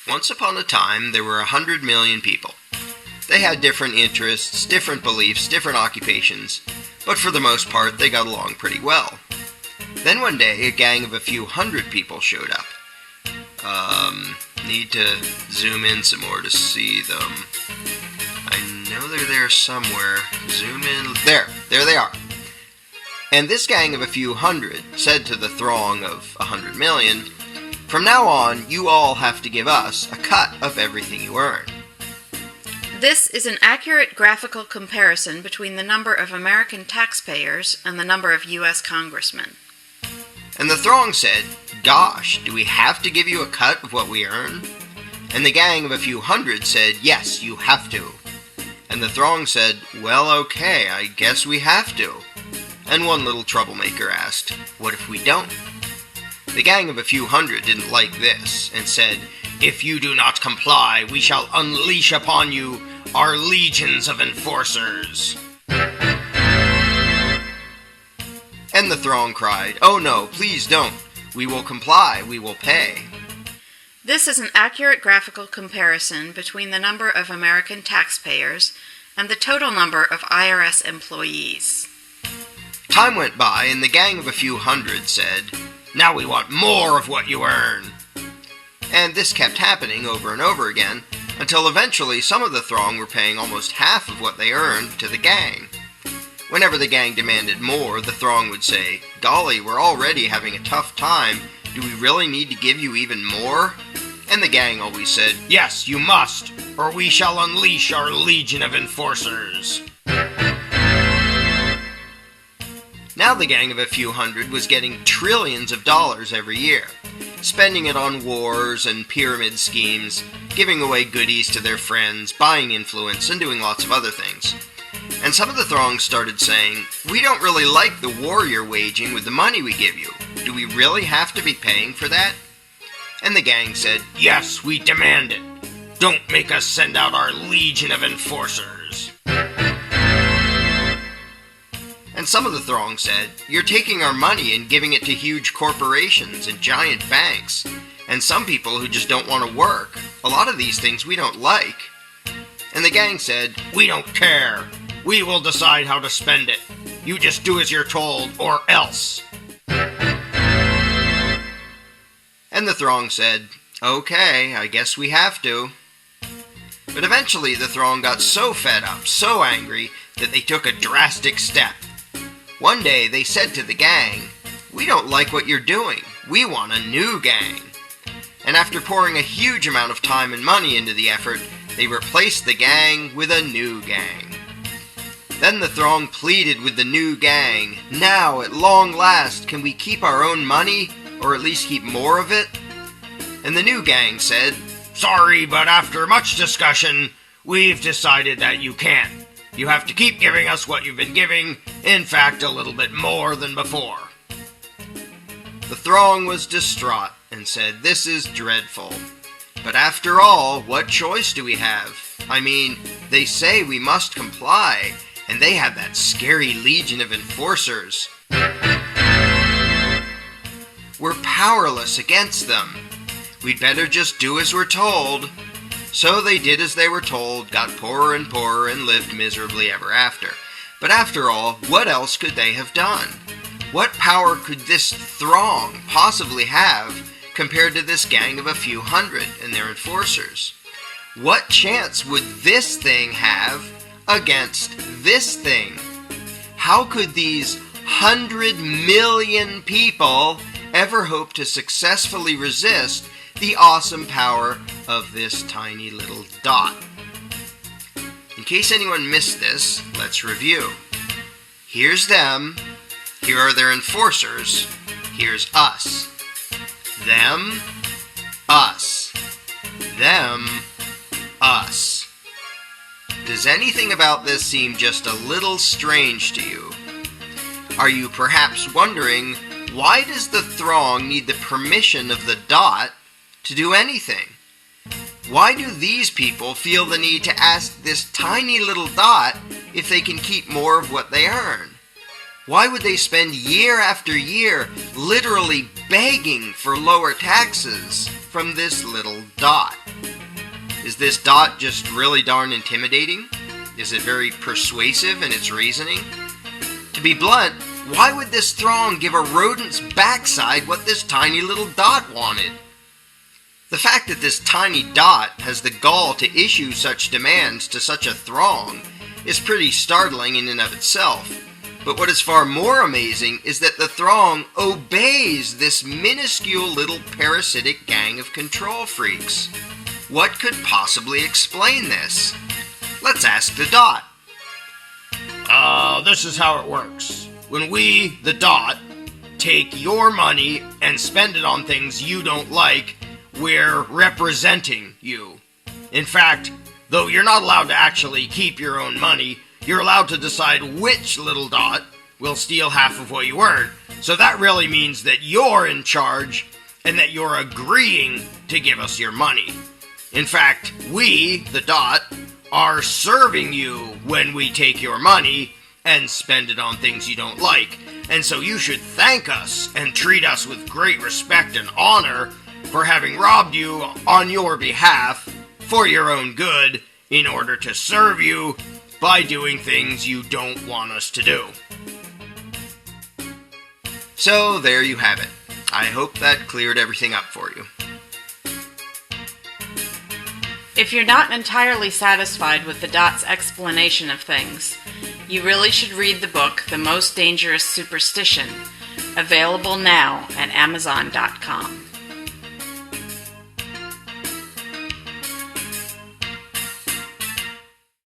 Once upon a time, there were 100 million people. They had different interests, different beliefs, different occupations, but for the most part, they got along pretty well. Then one day, a gang of a few hundred people showed up. Need to zoom in some more to see them. I know they're there somewhere. Zoom in. There they are. And this gang of a few hundred said to the throng of 100 million, "From now on, you all have to give us a cut of everything you earn." This is an accurate graphical comparison between the number of American taxpayers and the number of U.S. congressmen. And the throng said, "Gosh, do we have to give you a cut of what we earn?" And the gang of a few hundred said, "Yes, you have to." And the throng said, "Well, okay, I guess we have to." And one little troublemaker asked, "What if we don't?" The gang of a few hundred didn't like this and said, "If you do not comply, we shall unleash upon you our legions of enforcers." And the throng cried, "Oh no, please don't. We will comply, we will pay." This is an accurate graphical comparison between the number of American taxpayers and the total number of IRS employees. Time went by, and the gang of a few hundred said, "Now we want more of what you earn." And this kept happening over and over again, until eventually some of the throng were paying almost half of what they earned to the gang. Whenever the gang demanded more, the throng would say, "Golly, we're already having a tough time. Do we really need to give you even more?" And the gang always said, "Yes, you must, or we shall unleash our legion of enforcers." Now the gang of a few hundred was getting trillions of dollars every year, spending it on wars and pyramid schemes, giving away goodies to their friends, buying influence, and doing lots of other things. And some of the throng started saying, "We don't really like the war you're waging with the money we give you. Do we really have to be paying for that?" And the gang said, "Yes, we demand it. Don't make us send out our legion of enforcers." And some of the throng said, "You're taking our money and giving it to huge corporations and giant banks, and some people who just don't want to work. A lot of these things we don't like." And the gang said, "We don't care. We will decide how to spend it. You just do as you're told, or else." And the throng said, "Okay, I guess we have to." But eventually the throng got so fed up, so angry, that they took a drastic step. One day they said to the gang, "We don't like what you're doing. We want a new gang." And after pouring a huge amount of time and money into the effort, they replaced the gang with a new gang. Then the throng pleaded with the new gang, "Now, at long last, can we keep our own money, or at least keep more of it?" And the new gang said, "Sorry, but after much discussion, we've decided that you can't. You have to keep giving us what you've been giving, in fact, a little bit more than before." The throng was distraught and said, "This is dreadful. But after all, what choice do we have? I mean, they say we must comply, and they have that scary legion of enforcers. We're powerless against them. We'd better just do as we're told." So they did as they were told, got poorer and poorer, and lived miserably ever after. But after all, what else could they have done? What power could this throng possibly have compared to this gang of a few hundred and their enforcers? What chance would this thing have against this thing? How could these 100 million people ever hope to successfully resist the awesome power of this tiny little dot? In case anyone missed this, let's review. Here's them. Here are their enforcers. Here's us. Them, us. Them, us. Does anything about this seem just a little strange to you? Are you perhaps wondering, why does the throng need the permission of the dot to do anything? Why do these people feel the need to ask this tiny little dot if they can keep more of what they earn? Why would they spend year after year literally begging for lower taxes from this little dot? Is this dot just really darn intimidating? Is it very persuasive in its reasoning? To be blunt, why would this throng give a rodent's backside what this tiny little dot wanted? The fact that this tiny dot has the gall to issue such demands to such a throng is pretty startling in and of itself. But what is far more amazing is that the throng obeys this minuscule little parasitic gang of control freaks. What could possibly explain this? Let's ask the dot. This is how it works. When we, the dot, take your money and spend it on things you don't like, we're representing you. In fact, though you're not allowed to actually keep your own money, you're allowed to decide which little dot will steal half of what you earn. So that really means that you're in charge and that you're agreeing to give us your money. In fact, we, the dot, are serving you when we take your money and spend it on things you don't like. And so you should thank us and treat us with great respect and honor for having robbed you on your behalf for your own good in order to serve you by doing things you don't want us to do. So there you have it. I hope that cleared everything up for you. If you're not entirely satisfied with the dot's explanation of things, you really should read the book The Most Dangerous Superstition, available now at Amazon.com.